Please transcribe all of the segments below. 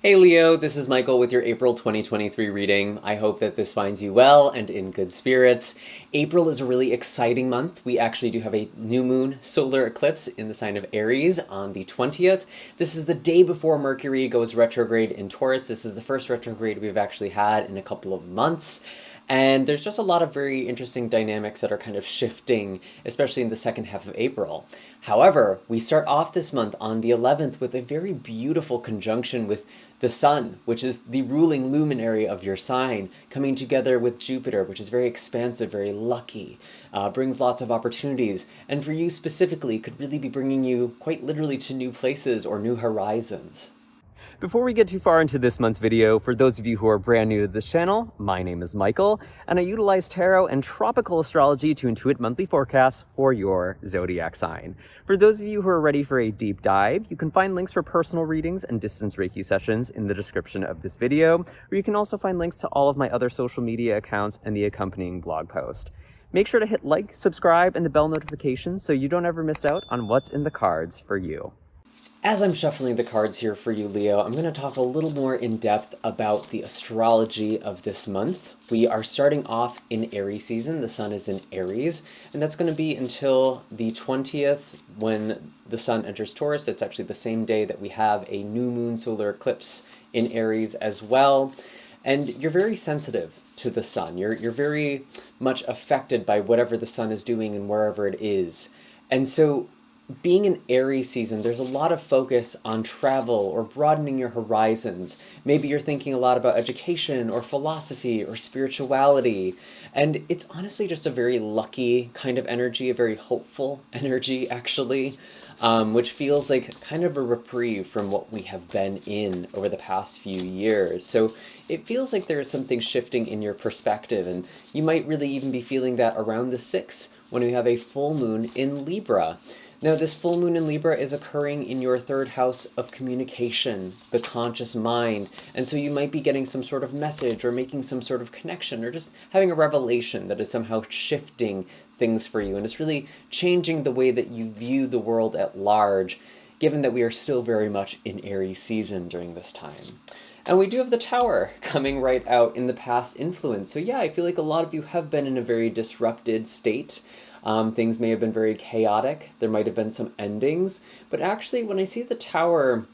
Hey Leo, this is Michael with your April 2023 reading. I hope that this finds you well and in good spirits. April is a really exciting month. We actually do have a new moon solar eclipse in the sign of Aries on the 20th. This is the day before Mercury goes retrograde in Taurus. This is the first retrograde we've actually had in a couple of months. And there's just a lot of very interesting dynamics that are kind of shifting, especially in the second half of April. However, we start off this month on the 11th with a very beautiful conjunction with the Sun, which is the ruling luminary of your sign, coming together with Jupiter, which is very expansive, very lucky, brings lots of opportunities, and for you specifically, could really be bringing you quite literally to new places or new horizons. Before we get too far into this month's video, for those of you who are brand new to this channel, my name is Michael, and I utilize tarot and tropical astrology to intuit monthly forecasts for your zodiac sign. For those of you who are ready for a deep dive, you can find links for personal readings and distance Reiki sessions in the description of this video, or you can also find links to all of my other social media accounts and the accompanying blog post. Make sure to hit like, subscribe, and the bell notification so you don't ever miss out on what's in the cards for you. As I'm shuffling the cards here for you, Leo, I'm going to talk a little more in depth about the astrology of this month. We are starting off in Aries season. The sun is in Aries, and that's going to be until the 20th when the sun enters Taurus. It's actually the same day that we have a new moon solar eclipse in Aries as well. And you're very sensitive to the sun. You're very much affected by whatever the sun is doing and wherever it is. And so being an Aries season, there's a lot of focus on travel or broadening your horizons. Maybe you're thinking a lot about education or philosophy or spirituality. And it's honestly just a very lucky kind of energy, a very hopeful energy, actually, which feels like kind of a reprieve from what we have been in over the past few years. So it feels like there is something shifting in your perspective, and you might really even be feeling that around the 6th when we have a full moon in Libra. Now, this full moon in Libra is occurring in your third house of communication, the conscious mind, and so you might be getting some sort of message or making some sort of connection or just having a revelation that is somehow shifting things for you, and it's really changing the way that you view the world at large, given that we are still very much in Aries season during this time. And we do have the Tower coming right out in the past influence. So yeah, I feel like a lot of you have been in a very disrupted state. Things may have been very chaotic. There might have been some endings. But actually, when I see the Tower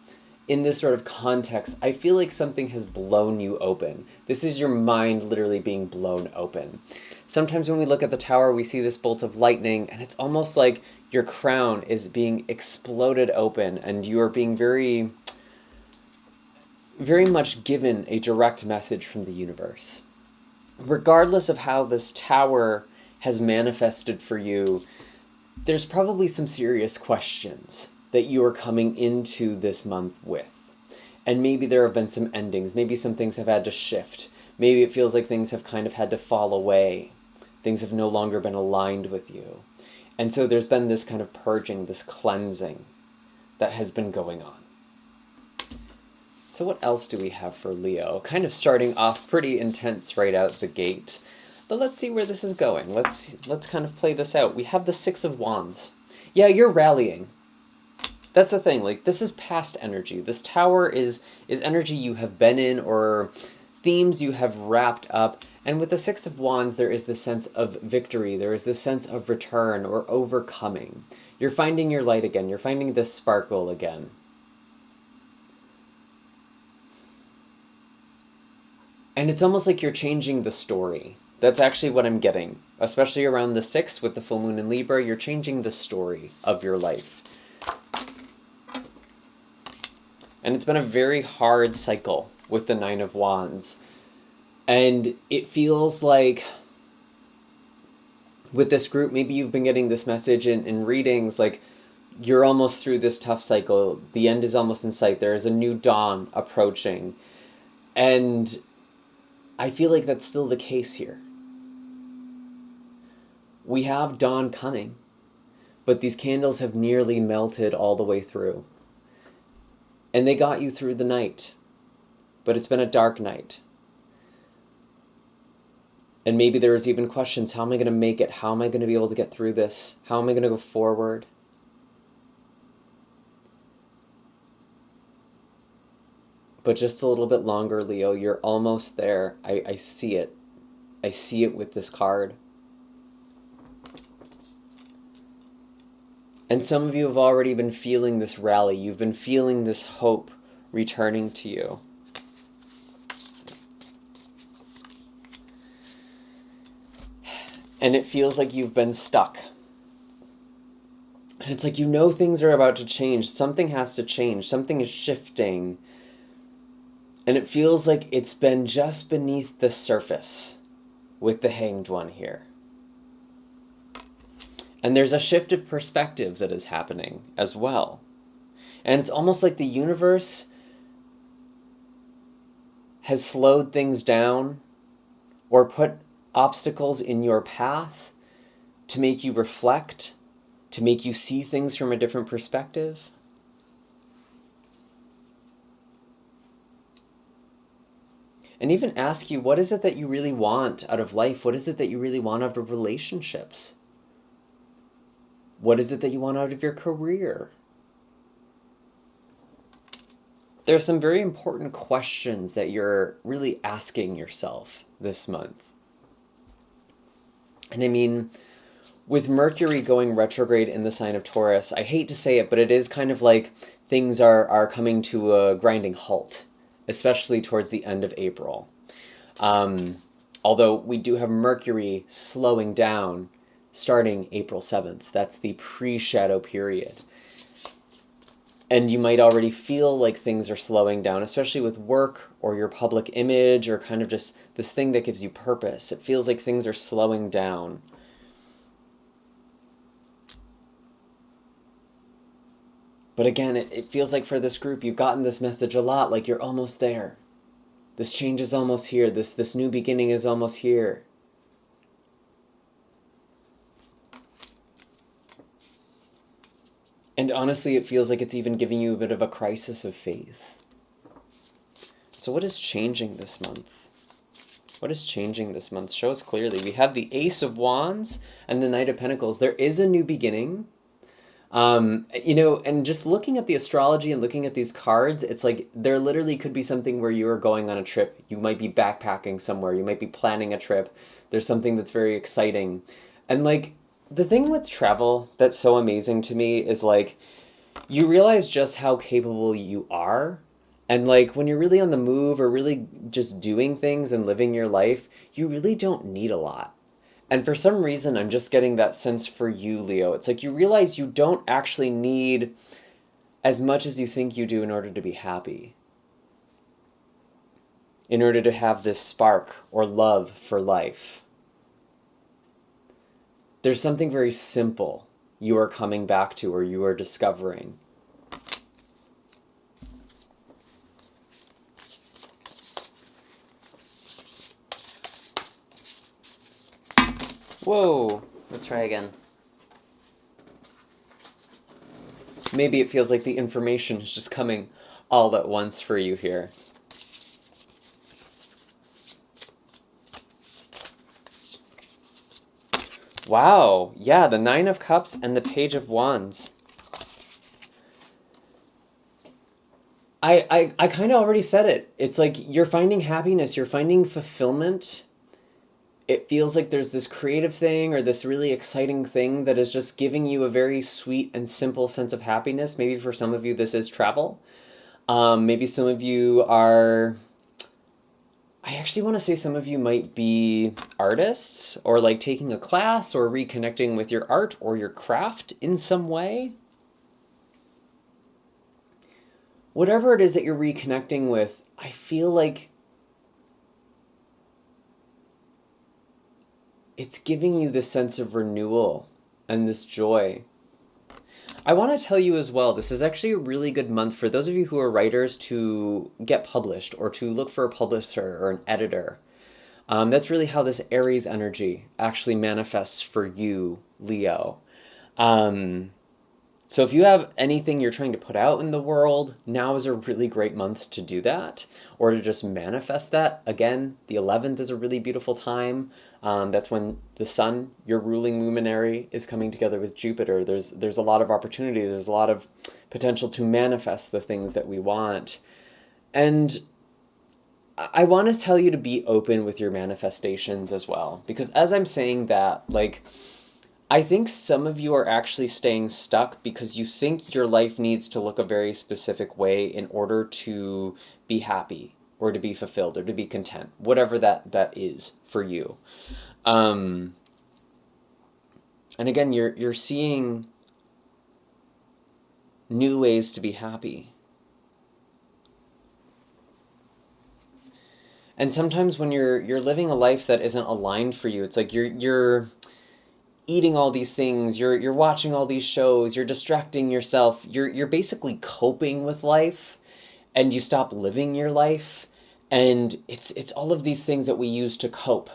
in this sort of context, I feel like something has blown you open. This is your mind literally being blown open. Sometimes when we look at the Tower, we see this bolt of lightning, and it's almost like your crown is being exploded open, and you are being very much given a direct message from the universe. Regardless of how this Tower has manifested for you, there's probably some serious questions that you are coming into this month with. And maybe there have been some endings. Maybe some things have had to shift. Maybe it feels like things have kind of had to fall away. Things have no longer been aligned with you. And so there's been this kind of purging, this cleansing that has been going on. So what else do we have for Leo? Kind of starting off pretty intense right out the gate. But let's see where this is going. Let's kind of play this out. We have the 6 of Wands. Yeah, you're rallying. That's the thing. Like, this is past energy. This Tower is energy you have been in or themes you have wrapped up. And with the 6 of Wands, there is this sense of victory. There is this sense of return or overcoming. You're finding your light again. You're finding this sparkle again. And it's almost like you're changing the story. That's actually what I'm getting. Especially around the 6th with the full moon in Libra, you're changing the story of your life. And it's been a very hard cycle with the 9 of Wands. And it feels like with this group, maybe you've been getting this message in readings, like you're almost through this tough cycle. The end is almost in sight. There is a new dawn approaching. And I feel like that's still the case here. We have dawn coming, but these candles have nearly melted all the way through. And they got you through the night, but it's been a dark night. And maybe there was even questions, how am I going to make it? How am I going to be able to get through this? How am I going to go forward? But just a little bit longer, Leo. You're almost there. I see it. I see it with this card. And some of you have already been feeling this rally. You've been feeling this hope returning to you. And it feels like you've been stuck. And it's like you know things are about to change. Something has to change. Something is shifting. And it feels like it's been just beneath the surface with the Hanged One here. And there's a shift of perspective that is happening as well. And it's almost like the universe has slowed things down or put obstacles in your path to make you reflect, to make you see things from a different perspective. And even ask you, what is it that you really want out of life? What is it that you really want out of relationships? What is it that you want out of your career? There are some very important questions that you're really asking yourself this month. And I mean, with Mercury going retrograde in the sign of Taurus, I hate to say it, but it is kind of like things are coming to a grinding halt, especially towards the end of April. Although we do have Mercury slowing down starting April 7th. That's the pre-shadow period. And you might already feel like things are slowing down, especially with work or your public image or kind of just this thing that gives you purpose. It feels like things are slowing down. But again, it feels like for this group, you've gotten this message a lot, like you're almost there. This change is almost here. This new beginning is almost here. And honestly, it feels like it's even giving you a bit of a crisis of faith. So what is changing this month? What is changing this month? Show us clearly. We have the Ace of Wands and the Knight of Pentacles. There is a new beginning. And just looking at the astrology and looking at these cards, it's like there literally could be something where you are going on a trip. You might be backpacking somewhere. You might be planning a trip. There's something that's very exciting. And like, the thing with travel that's so amazing to me is like, you realize just how capable you are. And like, when you're really on the move or really just doing things and living your life, you really don't need a lot. And for some reason, I'm just getting that sense for you, Leo. It's like you realize you don't actually need as much as you think you do in order to be happy. In order to have this spark or love for life. There's something very simple you are coming back to or you are discovering. Whoa, let's try again. Maybe it feels like the information is just coming all at once for you here. Wow, yeah, the Nine of Cups and the Page of Wands. I kind of already said it. It's like you're finding happiness, you're finding fulfillment. It feels like there's this creative thing or this really exciting thing that is just giving you a very sweet and simple sense of happiness. Maybe for some of you, this is travel. Maybe some of you are... I actually want to say some of you might be artists or like taking a class or reconnecting with your art or your craft in some way. Whatever it is that you're reconnecting with, I feel like it's giving you this sense of renewal and this joy. I want to tell you as well, this is actually a really good month for those of you who are writers to get published or to look for a publisher or an editor. That's really how this Aries energy actually manifests for you, Leo. So if you have anything you're trying to put out in the world, now is a really great month to do that or to just manifest that. Again, the 11th is a really beautiful time. That's when the sun, your ruling luminary, is coming together with Jupiter. There's a lot of opportunity. There's a lot of potential to manifest the things that we want. And I want to tell you to be open with your manifestations as well. Because as I'm saying that, like, I think some of you are actually staying stuck because you think your life needs to look a very specific way in order to be happy or to be fulfilled or to be content, whatever that is for you. Um, and again, you're seeing new ways to be happy. And sometimes when you're living a life that isn't aligned for you, it's like you're eating all these things, you're watching all these shows, you're distracting yourself, you're basically coping with life, and you stop living your life. And it's all of these things that we use to cope,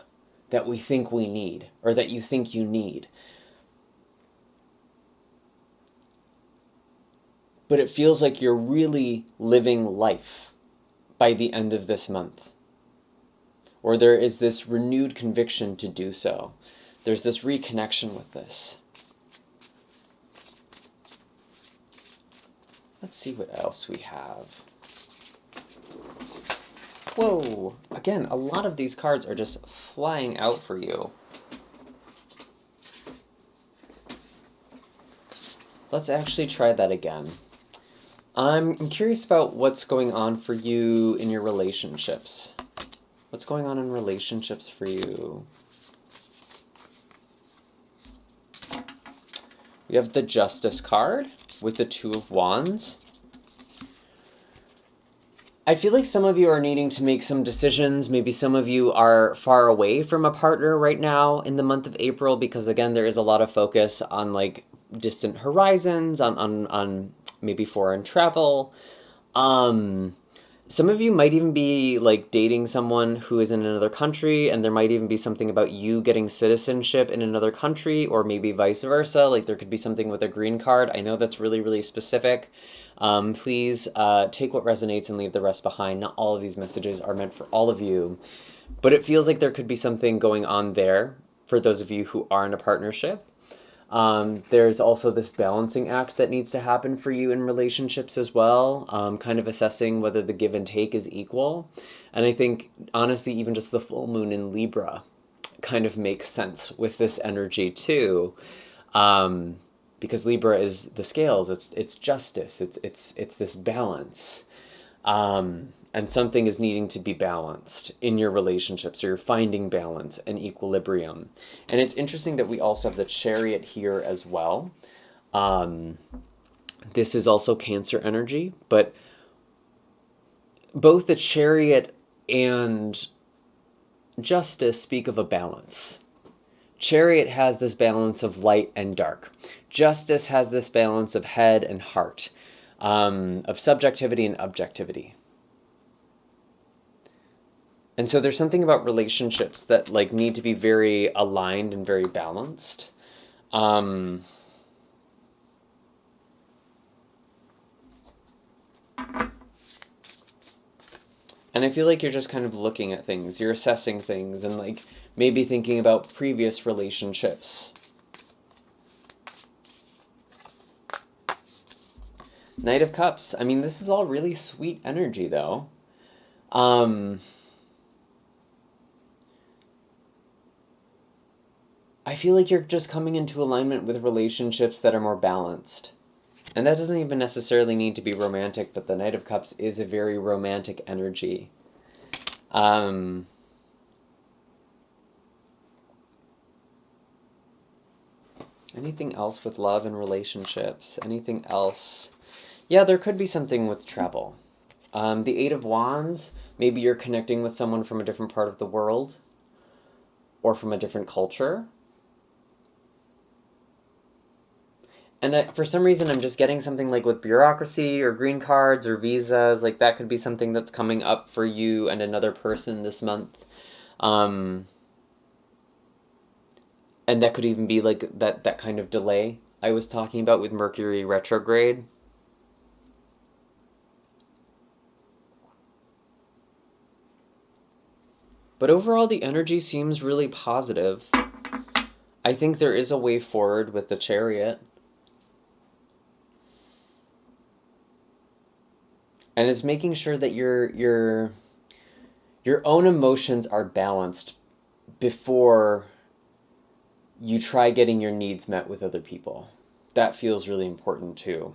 that we think we need, or that you think you need. But it feels like you're really living life by the end of this month. Or there is this renewed conviction to do so. There's this reconnection with this. Let's see what else we have. Whoa! Again, a lot of these cards are just flying out for you. Let's actually try that again. I'm curious about what's going on for you in your relationships. What's going on in relationships for you? We have the Justice card with the Two of Wands. I feel like some of you are needing to make some decisions. Maybe some of you are far away from a partner right now in the month of April because, again, there is a lot of focus on, like, distant horizons, on maybe foreign travel. Some of you might even be, like, dating someone who is in another country, and there might even be something about you getting citizenship in another country, or maybe vice versa. Like, there could be something with a green card. I know that's really, really specific. Please take what resonates and leave the rest behind. Not all of these messages are meant for all of you, but it feels like there could be something going on there for those of you who are in a partnership. There's also this balancing act that needs to happen for you in relationships as well, kind of assessing whether the give and take is equal. And I think, honestly, even just the full moon in Libra kind of makes sense with this energy too, because Libra is the scales. It's justice. It's this balance. And something is needing to be balanced in your relationships, or you're finding balance and equilibrium. And it's interesting that we also have the Chariot here as well. This is also Cancer energy, but both the Chariot and Justice speak of a balance. Chariot has this balance of light and dark. Justice has this balance of head and heart, of subjectivity and objectivity. And so there's something about relationships that, like, need to be very aligned and very balanced. And I feel like you're just kind of looking at things, you're assessing things, and, like, maybe thinking about previous relationships. Knight of Cups. I mean, this is all really sweet energy, though. I feel like you're just coming into alignment with relationships that are more balanced. And that doesn't even necessarily need to be romantic, but the Knight of Cups is a very romantic energy. Anything else with love and relationships? Anything else? Yeah, there could be something with travel. The Eight of Wands, maybe you're connecting with someone from a different part of the world or from a different culture. And for some reason, I'm just getting something like with bureaucracy or green cards or visas. Like, that could be something that's coming up for you and another person this month. And that could even be like that kind of delay I was talking about with Mercury retrograde. But overall, the energy seems really positive. I think there is a way forward with the Chariot. And it's making sure that your own emotions are balanced before you try getting your needs met with other people. That feels really important too.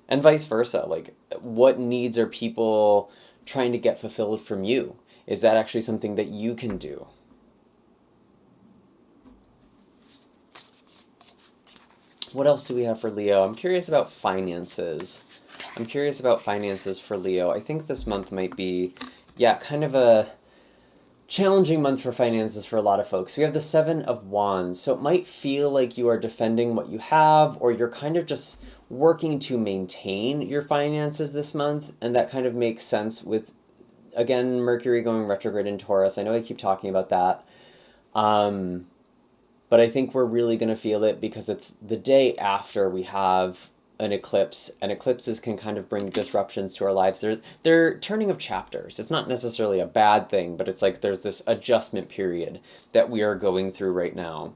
And vice versa. Like, what needs are people trying to get fulfilled from you? Is that actually something that you can do? What else do we have for Leo? I'm curious about finances. I'm curious about finances for Leo. I think this month might be, yeah, kind of a challenging month for finances for a lot of folks. We have the Seven of Wands, so it might feel like you are defending what you have, or you're kind of just working to maintain your finances this month, and that kind of makes sense with, again, Mercury going retrograde in Taurus. I know I keep talking about that. But I think we're really going to feel it because it's the day after we have an eclipse, and eclipses can kind of bring disruptions to our lives. They're turning of chapters. It's not necessarily a bad thing, but it's like there's this adjustment period that we are going through right now.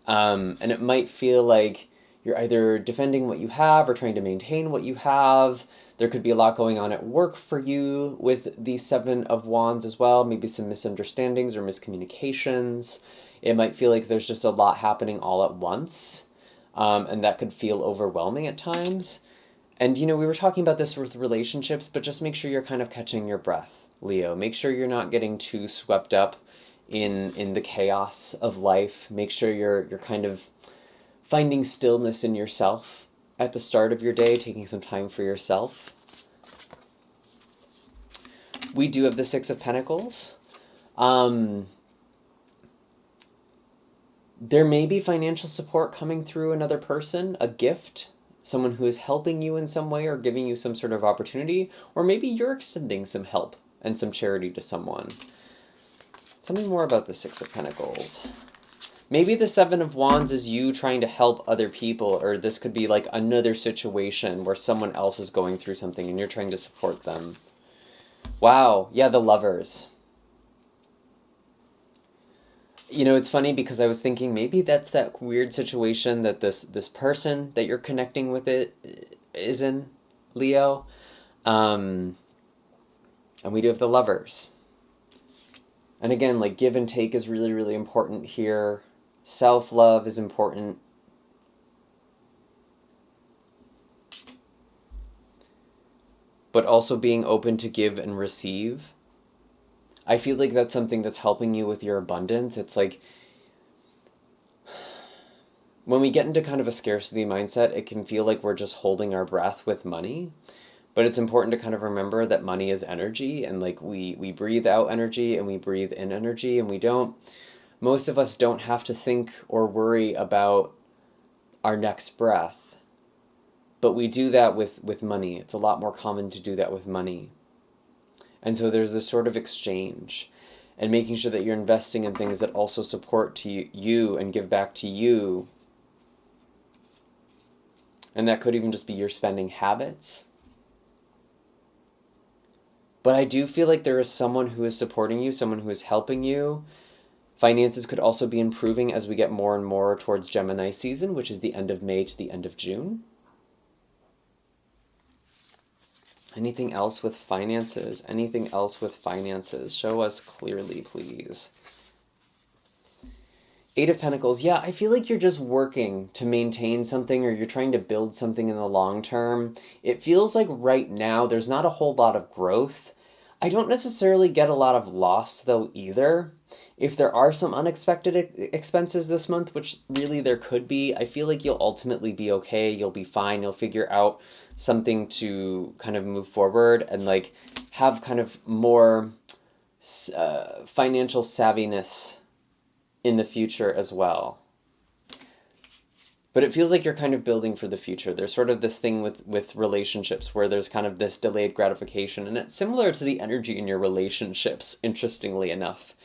And it might feel like you're either defending what you have or trying to maintain what you have. There could be a lot going on at work for you with the Seven of Wands as well, maybe some misunderstandings or miscommunications. It might feel like there's just a lot happening all at once, and that could feel overwhelming at times. And, we were talking about this with relationships, but just make sure you're kind of catching your breath, Leo. Make sure you're not getting too swept up in the chaos of life. Make sure you're kind of finding stillness in yourself at the start of your day, taking some time for yourself. We do have the Six of Pentacles. There may be financial support coming through another person, a gift, someone who is helping you in some way or giving you some sort of opportunity, or maybe you're extending some help and some charity to someone. Tell me more about the Six of Pentacles. Maybe the Seven of Wands is you trying to help other people, or this could be like another situation where someone else is going through something and you're trying to support them. Wow, yeah, the Lovers. It's funny because I was thinking maybe that's that weird situation that this person that you're connecting with is in, Leo. And we do have the Lovers. And again, like, give and take is really, really important here. Self-love is important. But also being open to give and receive. I feel like that's something that's helping you with your abundance. It's like, when we get into kind of a scarcity mindset, it can feel like we're just holding our breath with money. But it's important to kind of remember that money is energy, and like we breathe out energy and we breathe in energy, and most of us don't have to think or worry about our next breath. But we do that with money. It's a lot more common to do that with money. And so there's this sort of exchange, and making sure that you're investing in things that also support to you and give back to you. And that could even just be your spending habits. But I do feel like there is someone who is supporting you, someone who is helping you. Finances could also be improving as we get more and more towards Gemini season, which is the end of May to the end of June. Anything else with finances? Anything else with finances? Show us clearly, please. Eight of Pentacles. Yeah, I feel like you're just working to maintain something, or you're trying to build something in the long term. It feels like right now there's not a whole lot of growth. I don't necessarily get a lot of loss, though, either. If there are some unexpected expenses this month, which really there could be, I feel like you'll ultimately be okay. You'll be fine. You'll figure out something to kind of move forward and like have kind of more financial savviness in the future as well. But it feels like you're kind of building for the future. There's sort of this thing with relationships where there's kind of this delayed gratification, and it's similar to the energy in your relationships, interestingly enough.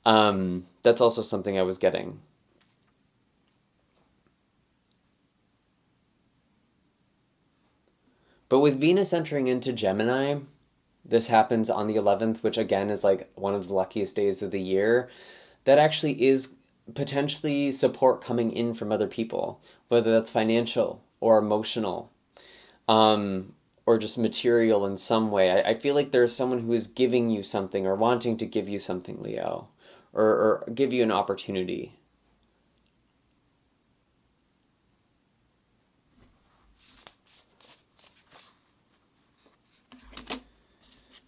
That's also something I was getting. But with Venus entering into Gemini, this happens on the 11th, which again is like one of the luckiest days of the year. That actually is potentially support coming in from other people, whether that's financial or emotional, or just material in some way. I feel like there's someone who is giving you something or wanting to give you something, Leo, or give you an opportunity.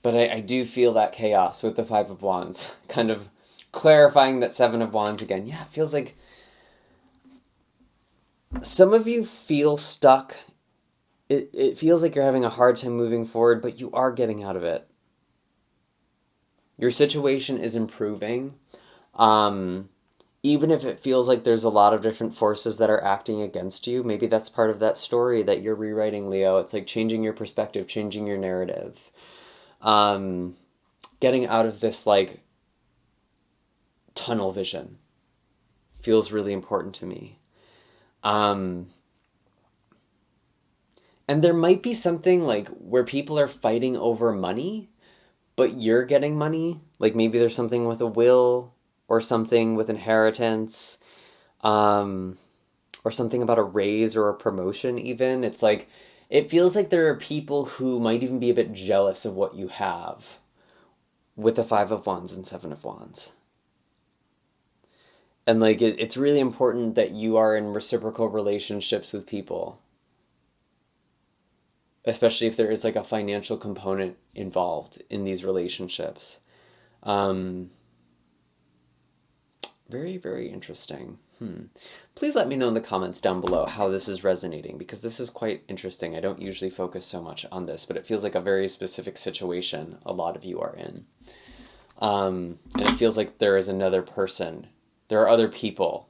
But I do feel that chaos with the Five of Wands, kind of clarifying that Seven of Wands again. Yeah, it feels like some of you feel stuck. It feels like you're having a hard time moving forward, but you are getting out of it. Your situation is improving. Even if it feels like there's a lot of different forces that are acting against you, maybe that's part of that story that you're rewriting, Leo. It's like changing your perspective, changing your narrative. Getting out of this like tunnel vision feels really important to me. And there might be something like where people are fighting over money, but you're getting money. Like maybe there's something with a will or something with inheritance, or something about a raise or a promotion even. It's like, it feels like there are people who might even be a bit jealous of what you have with the Five of Wands and Seven of Wands. And like, it's really important that you are in reciprocal relationships with people, especially if there is like a financial component involved in these relationships. Very, very interesting. Please let me know in the comments down below how this is resonating, because this is quite interesting. I don't usually focus so much on this, but it feels like a very specific situation a lot of you are in. And it feels like there is another person. There are other people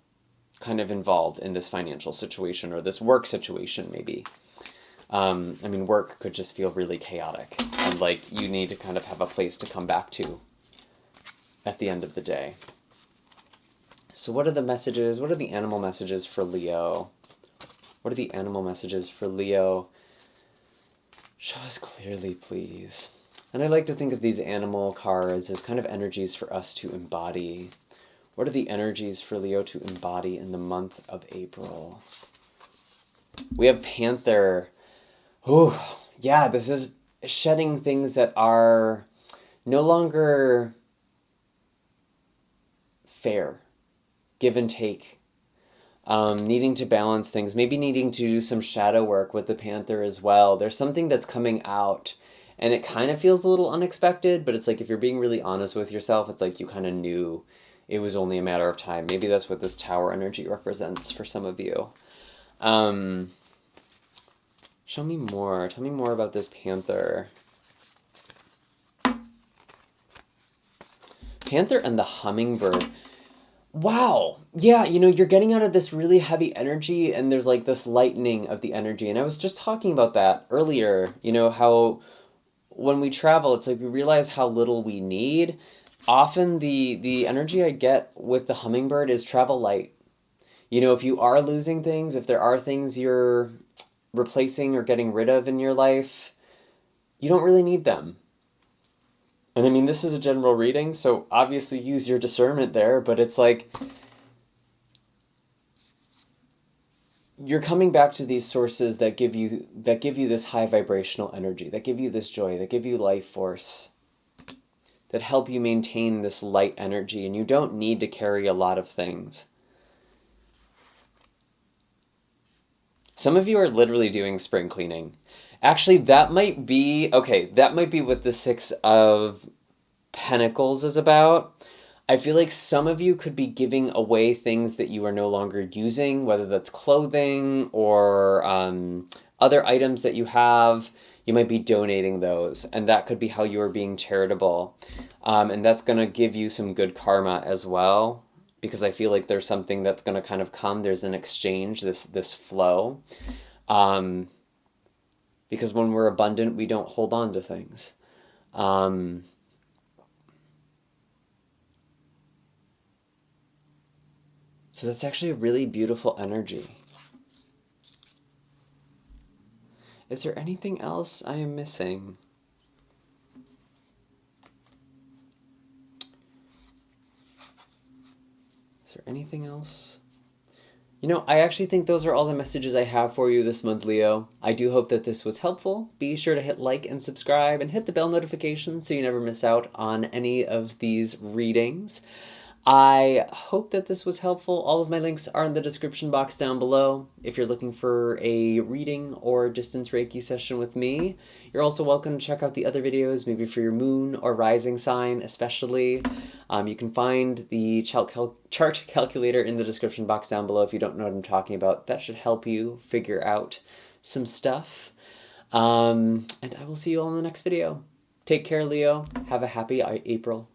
kind of involved in this financial situation or this work situation, maybe. I mean, work could just feel really chaotic, and like you need to kind of have a place to come back to at the end of the day. So what are the messages? What are the animal messages for Leo? What are the animal messages for Leo? Show us clearly, please. And I like to think of these animal cards as kind of energies for us to embody. What are the energies for Leo to embody in the month of April? We have Panther. Oh, yeah, this is shedding things that are no longer fair. Give and take, needing to balance things, maybe needing to do some shadow work with the Panther as well. There's something that's coming out, and it kind of feels a little unexpected, but it's like if you're being really honest with yourself, it's like you kind of knew it was only a matter of time. Maybe that's what this Tower energy represents for some of you. Show me more. Tell me more about this Panther. Panther and the hummingbird. Wow. Yeah, you're getting out of this really heavy energy, and there's like this lightening of the energy. And I was just talking about that earlier, how when we travel, it's like we realize how little we need. Often the energy I get with the hummingbird is travel light. If you are losing things, if there are things you're replacing or getting rid of in your life, you don't really need them. And I mean, this is a general reading, so obviously use your discernment there, but it's like you're coming back to these sources that give you this high vibrational energy, that give you this joy, that give you life force, that help you maintain this light energy, and you don't need to carry a lot of things. Some of you are literally doing spring cleaning. Actually, that might be what the Six of Pentacles is about. I feel like some of you could be giving away things that you are no longer using, whether that's clothing or other items that you have. You might be donating those, and that could be how you are being charitable. And that's going to give you some good karma as well, because I feel like there's something that's going to kind of come. There's an exchange, this flow. Because when we're abundant, we don't hold on to things. So that's actually a really beautiful energy. Is there anything else I am missing? Is there anything else? I actually think those are all the messages I have for you this month, Leo. I do hope that this was helpful. Be sure to hit like and subscribe and hit the bell notification so you never miss out on any of these readings. I hope that this was helpful. All of my links are in the description box down below. If you're looking for a reading or distance Reiki session with me, you're also welcome to check out the other videos, maybe for your moon or rising sign especially. You can find the chart calculator in the description box down below if you don't know what I'm talking about. That should help you figure out some stuff. And I will see you all in the next video. Take care, Leo. Have a happy April.